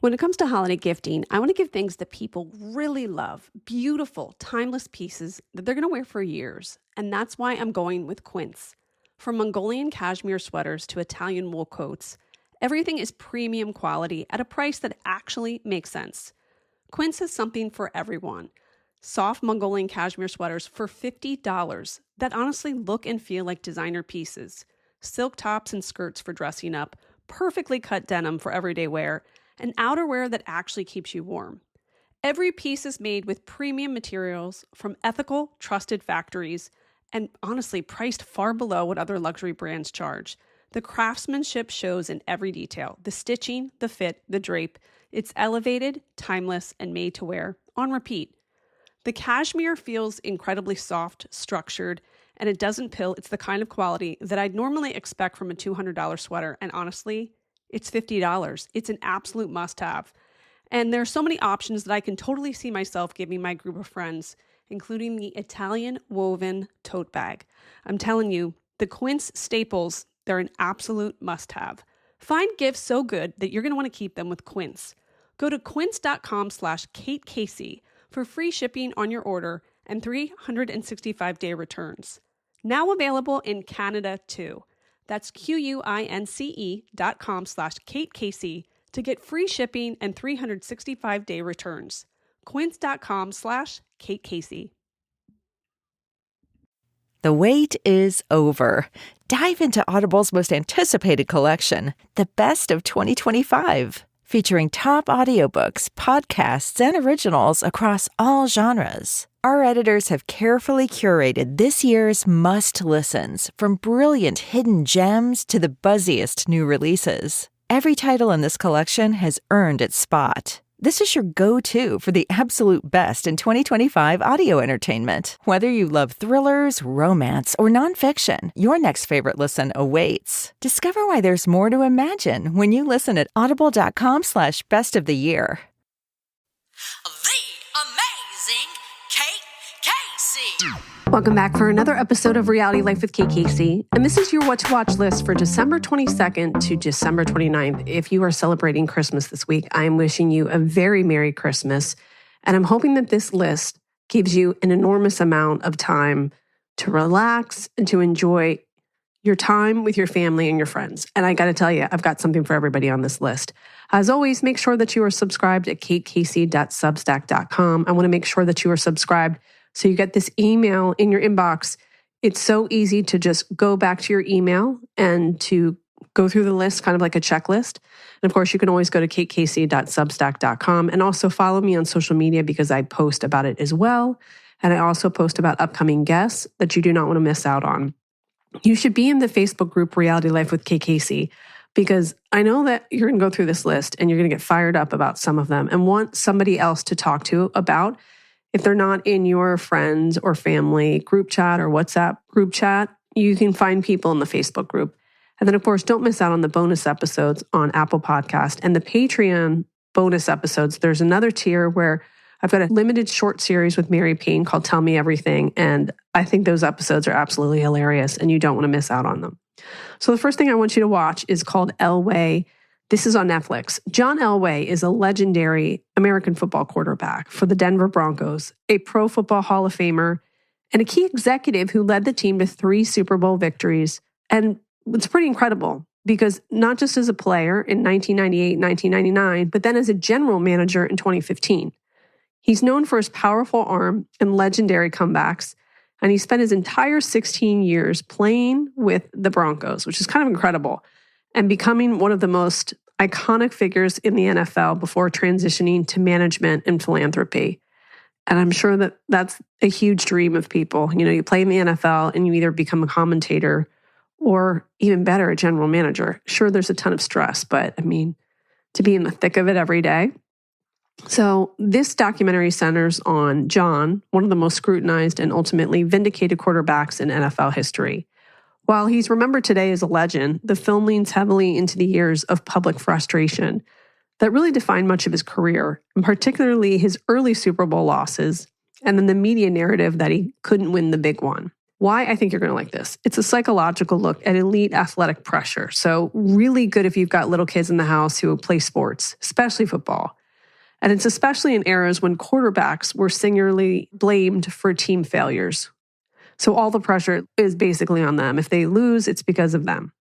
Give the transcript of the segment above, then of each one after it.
When it comes to holiday gifting, I want to give things that people really love, beautiful, timeless pieces that they're going to wear for years. And that's why I'm going with Quince. From Mongolian cashmere sweaters to Italian wool coats, everything is premium quality at a price that actually makes sense. Quince has something for everyone. Soft Mongolian cashmere sweaters for $50 that honestly look and feel like designer pieces. Silk tops and skirts for dressing up, perfectly cut denim for everyday wear, and outerwear that actually keeps you warm. Every piece is made with premium materials from ethical, trusted factories, and honestly priced far below what other luxury brands charge. The craftsmanship shows in every detail. The stitching, the fit, the drape. It's elevated, timeless, and made to wear on repeat. The cashmere feels incredibly soft, structured, and it doesn't pill. It's the kind of quality that I'd normally expect from a $200 sweater, and honestly, it's $50. It's an absolute must-have. And there are so many options that I can totally see myself giving my group of friends, including the Italian woven tote bag. I'm telling you, the Quince staples, they're an absolute must-have. Find gifts so good that you're going to want to keep them with Quince. Go to quince.com/Kate Casey for free shipping on your order and 365-day returns. Now available in Canada too. That's QUINCE.com/Kate Casey to get free shipping and 365-day returns. Quince.com/Kate Casey. The wait is over. Dive into Audible's most anticipated collection, The Best of 2025, featuring top audiobooks, podcasts, and originals across all genres. Our editors have carefully curated this year's must-listens, from brilliant hidden gems to the buzziest new releases. Every title in this collection has earned its spot. This is your go-to for the absolute best in 2025 audio entertainment. Whether you love thrillers, romance, or nonfiction, your next favorite listen awaits. Discover why there's more to imagine when you listen at audible.com/bestoftheyear. Welcome back for another episode of Reality Life with Kate Casey. And this is your What to Watch list for December 22nd to December 29th. If you are celebrating Christmas this week, I am wishing you a very Merry Christmas. And I'm hoping that this list gives you an enormous amount of time to relax and to enjoy your time with your family and your friends. And I got to tell you, I've got something for everybody on this list. As always, make sure that you are subscribed at katecasey.substack.com. I want to make sure that you are subscribed so you get this email in your inbox. It's so easy to just go back to your email and to go through the list, kind of like a checklist. And of course, you can always go to katecasey.substack.com and also follow me on social media because I post about it as well. And I also post about upcoming guests that you do not want to miss out on. You should be in the Facebook group Reality Life with Kate Casey because I know that you're going to go through this list and you're going to get fired up about some of them and want somebody else to talk to about. If they're not in your friends or family group chat or WhatsApp group chat, you can find people in the Facebook group. And then, of course, don't miss out on the bonus episodes on Apple Podcast and the Patreon bonus episodes. There's another tier where I've got a limited short series with Mary Payne called Tell Me Everything. And I think those episodes are absolutely hilarious and you don't want to miss out on them. So the first thing I want you to watch is called Elway. This is on Netflix. John Elway is a legendary American football quarterback for the Denver Broncos, a Pro Football Hall of Famer, and a key executive who led the team to 3 Super Bowl victories. And it's pretty incredible because not just as a player in 1998, 1999, but then as a general manager in 2015. He's known for his powerful arm and legendary comebacks, and he spent his entire 16 years playing with the Broncos, which is kind of incredible, and becoming one of the most iconic figures in the NFL before transitioning to management and philanthropy. And I'm sure that that's a huge dream of people. You know, you play in the NFL and you either become a commentator or even better, a general manager. Sure, there's a ton of stress, but I mean, to be in the thick of it every day. So this documentary centers on John, one of the most scrutinized and ultimately vindicated quarterbacks in NFL history. While he's remembered today as a legend, the film leans heavily into the years of public frustration that really defined much of his career, and particularly his early Super Bowl losses, and then the media narrative that he couldn't win the big one. Why? I think you're going to like this. It's a psychological look at elite athletic pressure. So really good if you've got little kids in the house who play sports, especially football. And it's especially in eras when quarterbacks were singularly blamed for team failures. So all the pressure is basically on them. If they lose, it's because of them.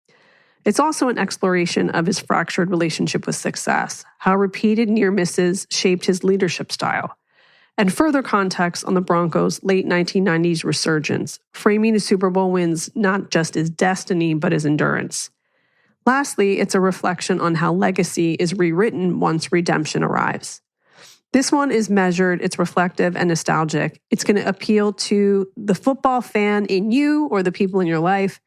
It's also an exploration of his fractured relationship with success, how repeated near misses shaped his leadership style, and further context on the Broncos' late 1990s resurgence, framing the Super Bowl wins not just as destiny, but as endurance. Lastly, it's a reflection on how legacy is rewritten once redemption arrives. This one is measured, it's reflective and nostalgic. It's going to appeal to the football fan in you or the people in your life,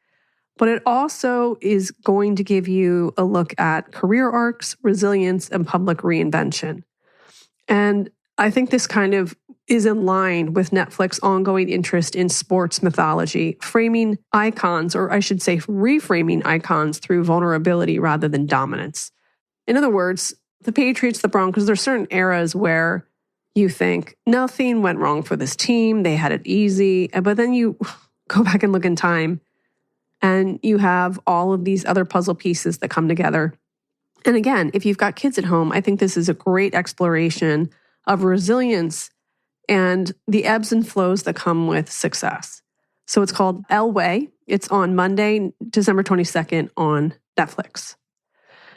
but it also is going to give you a look at career arcs, resilience, and public reinvention. And I think this kind of is in line with Netflix's ongoing interest in sports mythology, framing icons, or I should say reframing icons through vulnerability rather than dominance. In other words, the Patriots, the Broncos, there's certain eras where you think nothing went wrong for this team, they had it easy, but then you go back and look in time and you have all of these other puzzle pieces that come together. And again, if you've got kids at home, I think this is a great exploration of resilience and the ebbs and flows that come with success. So it's called Elway. It's on Monday, December 22nd on Netflix.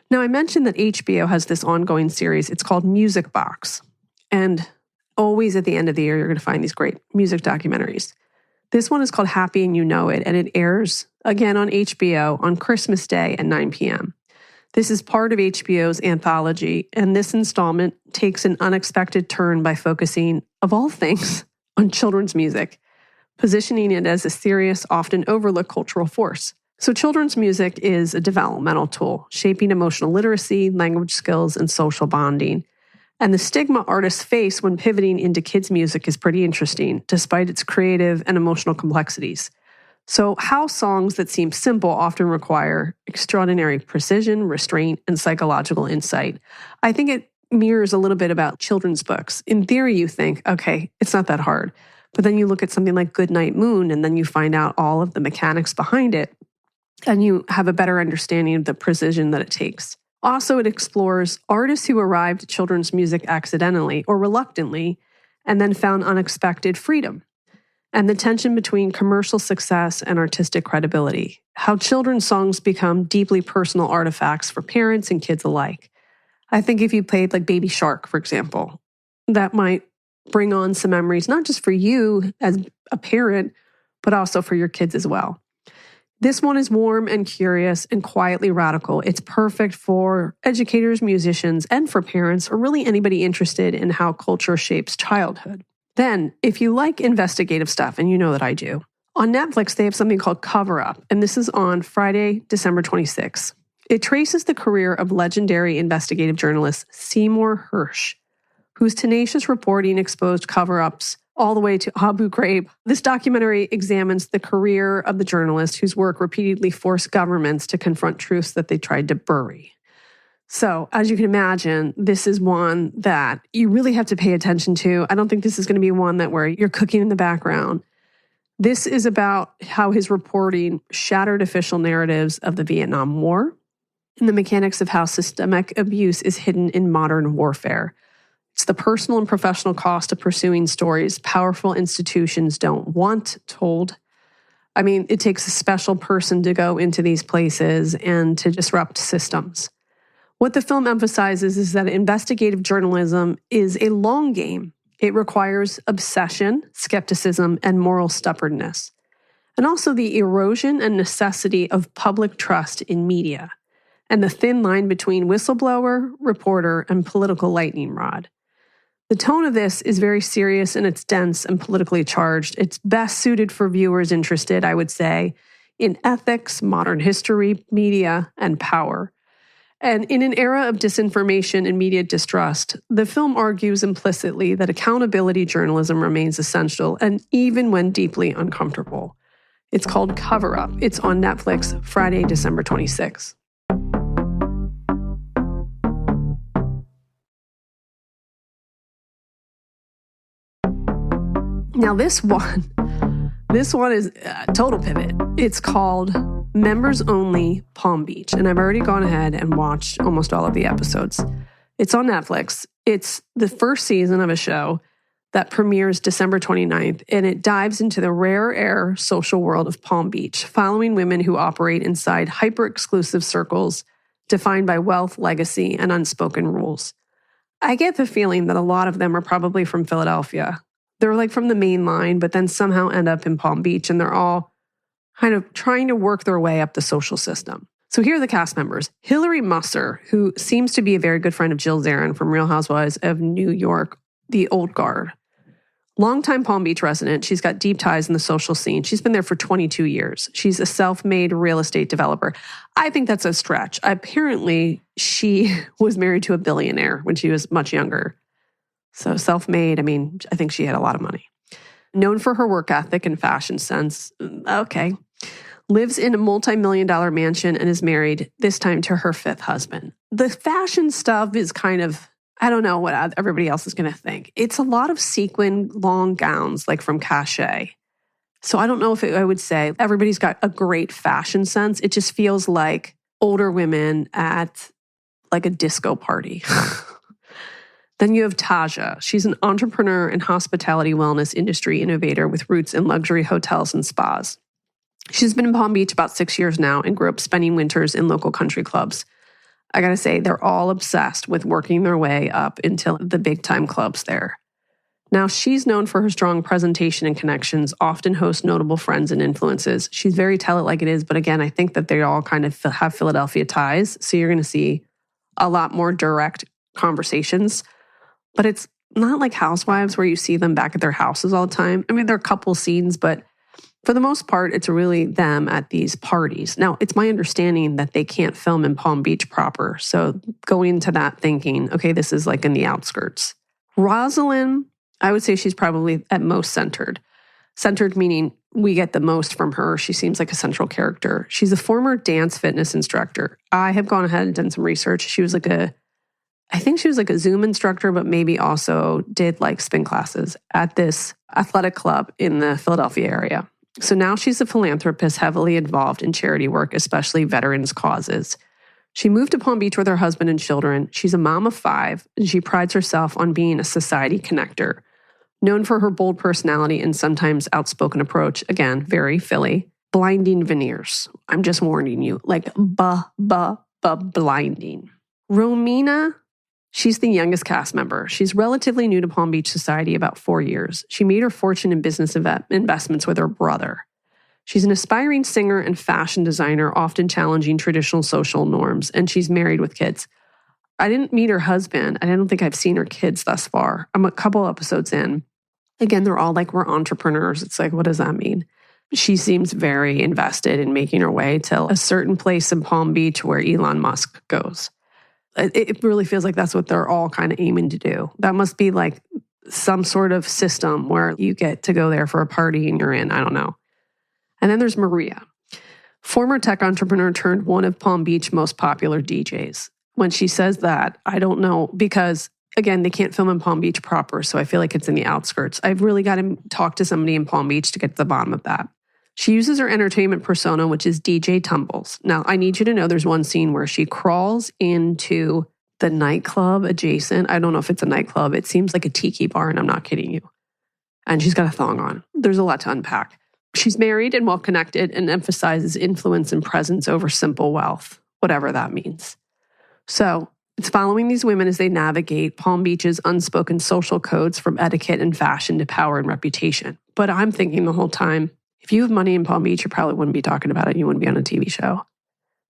Now, I mentioned that HBO has this ongoing series. It's called Music Box. And always at the end of the year, you're going to find these great music documentaries. This one is called Happy and You Know It, and it airs again on HBO on Christmas Day at 9 p.m. This is part of HBO's anthology, and this installment takes an unexpected turn by focusing, of all things, on children's music, positioning it as a serious, often overlooked cultural force. So children's music is a developmental tool, shaping emotional literacy, language skills, and social bonding. And the stigma artists face when pivoting into kids' music is pretty interesting, despite its creative and emotional complexities. So how songs that seem simple often require extraordinary precision, restraint, and psychological insight. I think it mirrors a little bit about children's books. In theory, you think, okay, it's not that hard. But then you look at something like Goodnight Moon, and then you find out all of the mechanics behind it, and you have a better understanding of the precision that it takes. Also, it explores artists who arrived at children's music accidentally or reluctantly, and then found unexpected freedom, and the tension between commercial success and artistic credibility, how children's songs become deeply personal artifacts for parents and kids alike. I think if you played like Baby Shark, for example, that might bring on some memories, not just for you as a parent, but also for your kids as well. This one is warm and curious and quietly radical. It's perfect for educators, musicians, and for parents, or really anybody interested in how culture shapes childhood. Then, if you like investigative stuff, and you know that I do, on Netflix, they have something called Cover Up, and this is on Friday, December 26th. It traces the career of legendary investigative journalist Seymour Hersh, whose tenacious reporting exposed cover-ups all the way to Abu Ghraib. This documentary examines the career of the journalist whose work repeatedly forced governments to confront truths that they tried to bury. So, as you can imagine, this is one that you really have to pay attention to. I don't think this is going to be one that where you're cooking in the background. This is about how his reporting shattered official narratives of the Vietnam War and the mechanics of how systemic abuse is hidden in modern warfare. It's the personal and professional cost of pursuing stories powerful institutions don't want told. I mean, it takes a special person to go into these places and to disrupt systems. What the film emphasizes is that investigative journalism is a long game. It requires obsession, skepticism, and moral stubbornness, and also the erosion and necessity of public trust in media, and the thin line between whistleblower, reporter, and political lightning rod. The tone of this is very serious and it's dense and politically charged. It's best suited for viewers interested, I would say, in ethics, modern history, media, and power. And in an era of disinformation and media distrust, the film argues implicitly that accountability journalism remains essential, and even when deeply uncomfortable. It's called Cover Up. It's on Netflix, Friday, December 26th. Now this one, This one is a total pivot. It's called Members Only Palm Beach. And I've already gone ahead and watched almost all of the episodes. It's on Netflix. It's the first season of a show that premieres December 29th, and it dives into the rare air social world of Palm Beach, following women who operate inside hyper-exclusive circles defined by wealth, legacy, and unspoken rules. I get the feeling that a lot of them are probably from Philadelphia. They're like from the main line, but then somehow end up in Palm Beach, and they're all kind of trying to work their way up the social system. So here are the cast members. Hillary Musser, who seems to be a very good friend of Jill Zarin from Real Housewives of New York, the old guard. Longtime Palm Beach resident, she's got deep ties in the social scene. She's been there for 22 years. She's a self-made real estate developer. I think that's a stretch. Apparently, she was married to a billionaire when she was much younger. So self-made, I think she had a lot of money. Known for her work ethic and fashion sense. Okay. Lives in a multi-million-dollar mansion and is married, this time to her fifth husband. The fashion stuff is kind of, I don't know what everybody else is going to think. It's a lot of sequin long gowns, like from Cachet. So I don't know if I would say everybody's got a great fashion sense. It just feels like older women at like a disco party. Then you have Taja. She's an entrepreneur and hospitality wellness industry innovator with roots in luxury hotels and spas. She's been in Palm Beach about 6 years now and grew up spending winters in local country clubs. I gotta say, they're all obsessed with working their way up into the big time clubs there. Now, she's known for her strong presentation and connections, often hosts notable friends and influences. She's very tell it like it is, but again, I think that they all kind of have Philadelphia ties. So you're gonna see a lot more direct conversations. But it's not like Housewives where you see them back at their houses all the time. There are a couple scenes, but for the most part, it's really them at these parties. Now, it's my understanding that they can't film in Palm Beach proper. So going into that thinking, okay, this is like in the outskirts. Rosalind, I would say she's probably at most centered. Centered meaning we get the most from her. She seems like a central character. She's a former dance fitness instructor. I have gone ahead and done some research. I think she was like a Zoom instructor, but maybe also did like spin classes at this athletic club in the Philadelphia area. So now she's a philanthropist heavily involved in charity work, especially veterans' causes. She moved to Palm Beach with her husband and children. She's a mom of 5, and she prides herself on being a society connector. Known for her bold personality and sometimes outspoken approach, again, very Philly. Blinding veneers. I'm just warning you, like blinding. Romina, she's the youngest cast member. She's relatively new to Palm Beach society, about 4 years. She made her fortune in business investments with her brother. She's an aspiring singer and fashion designer, often challenging traditional social norms, and she's married with kids. I didn't meet her husband. I don't think I've seen her kids thus far. I'm a couple episodes in. Again, they're all like, we're entrepreneurs. It's like, what does that mean? She seems very invested in making her way to a certain place in Palm Beach where Elon Musk goes. It really feels like that's what they're all kind of aiming to do. That must be like some sort of system where you get to go there for a party and you're in. I don't know. And then there's Maria, former tech entrepreneur turned one of Palm Beach's most popular DJs. When she says that, I don't know, because again, they can't film in Palm Beach proper, so I feel like it's in the outskirts. I've really got to talk to somebody in Palm Beach to get to the bottom of that. She uses her entertainment persona, which is DJ Tumbles. Now, I need you to know there's one scene where she crawls into the nightclub adjacent. I don't know if it's a nightclub. It seems like a tiki bar, and I'm not kidding you. And she's got a thong on. There's a lot to unpack. She's married and well-connected and emphasizes influence and presence over simple wealth, whatever that means. So it's following these women as they navigate Palm Beach's unspoken social codes from etiquette and fashion to power and reputation. But I'm thinking the whole time, if you have money in Palm Beach, you probably wouldn't be talking about it. You wouldn't be on a TV show.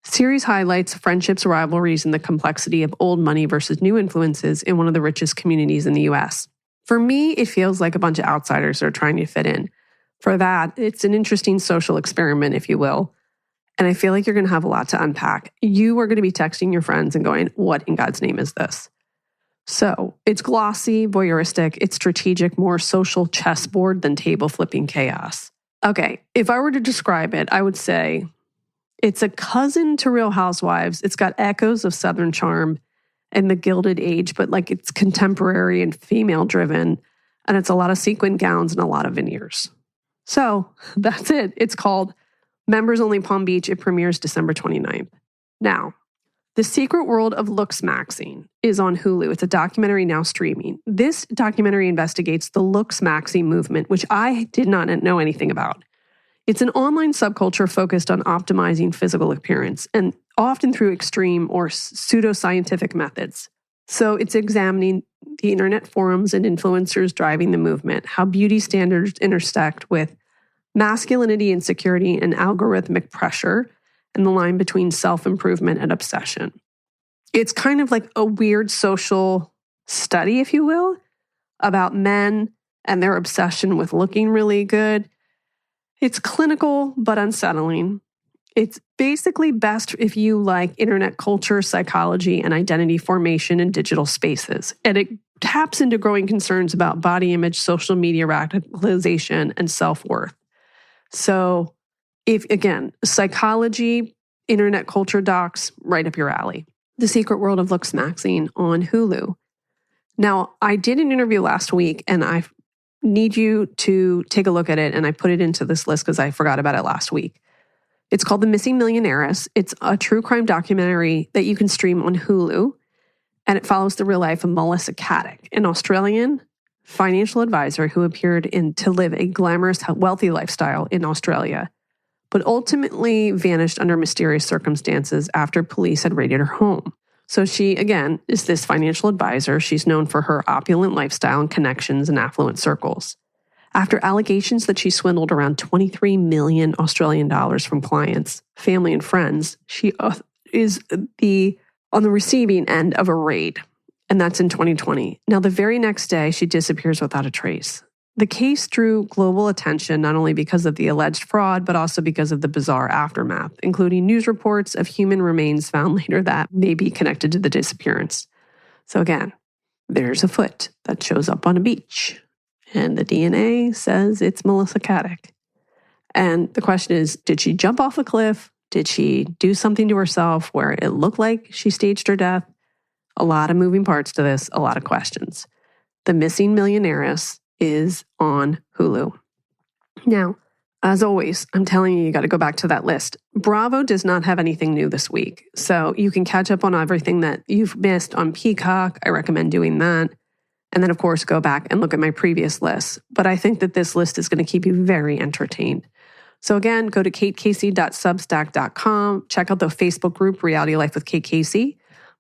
Series highlights friendships, rivalries, and the complexity of old money versus new influences in one of the richest communities in the U.S. For me, it feels like a bunch of outsiders are trying to fit in. For that, it's an interesting social experiment, if you will. And I feel like you're going to have a lot to unpack. You are going to be texting your friends and going, what in God's name is this? So it's glossy, voyeuristic, it's strategic, more social chessboard than table flipping chaos. Okay, if I were to describe it, I would say it's a cousin to Real Housewives. It's got echoes of Southern charm and the Gilded Age, but like it's contemporary and female driven. And it's a lot of sequin gowns and a lot of veneers. So that's it. It's called Members Only Palm Beach. It premieres December 29th. Now, The Secret World of Looksmaxxing is on Hulu. It's a documentary now streaming. This documentary investigates the Looksmaxxing movement, which I did not know anything about. It's an online subculture focused on optimizing physical appearance, and often through extreme or pseudoscientific methods. So it's examining the internet forums and influencers driving the movement, how beauty standards intersect with masculinity, insecurity, and algorithmic pressure, and the line between self-improvement and obsession. It's kind of like a weird social study, if you will, about men and their obsession with looking really good. It's clinical but unsettling. It's basically best if you like internet culture, psychology, and identity formation in digital spaces. And it taps into growing concerns about body image, social media radicalization, and self-worth. So if, again, psychology, internet culture docs, right up your alley. The Secret World of Looksmaxxing on Hulu. Now, I did an interview last week, and I need you to take a look at it, and I put it into this list because I forgot about it last week. It's called The Missing Millionaires. It's a true crime documentary that you can stream on Hulu, and it follows the real life of Melissa Caddick, an Australian financial advisor who appeared to live a glamorous, wealthy lifestyle in Australia, but ultimately vanished under mysterious circumstances after police had raided her home. So she, again, is this financial advisor. She's known for her opulent lifestyle and connections in affluent circles. After allegations that she swindled around 23 million Australian dollars from clients, family, and friends, she is on the receiving end of a raid. And that's in 2020. Now, the very next day, she disappears without a trace. The case drew global attention not only because of the alleged fraud, but also because of the bizarre aftermath, including news reports of human remains found later that may be connected to the disappearance. So again, there's a foot that shows up on a beach, and the DNA says it's Melissa Caddick. And the question is, did she jump off a cliff? Did she do something to herself where it looked like she staged her death? A lot of moving parts to this, a lot of questions. The Missing Millionaires is on Hulu. Now, as always, I'm telling you got to go back to that list. Bravo does not have anything new this week, so you can catch up on everything that you've missed on Peacock. I recommend doing that. And then, of course, go back and look at my previous list. But I think that this list is going to keep you very entertained. So again, go to katecasey.substack.com. Check out the Facebook group, Reality Life with Kate Casey.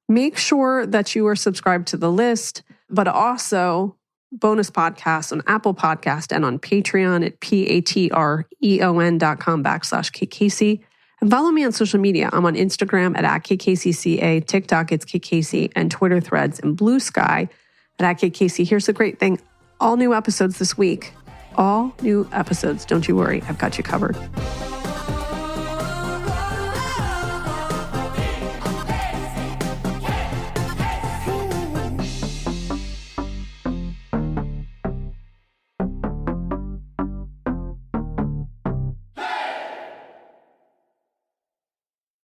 Make sure that you are subscribed to the list, but also bonus podcasts on Apple Podcast and on Patreon at patreon.com/Kate Casey. And follow me on social media. I'm on Instagram at @KCCA, TikTok, it's Kate Casey, and Twitter Threads and Blue Sky at Kate Casey. Here's the great thing. All new episodes this week. All new episodes. Don't you worry. I've got you covered.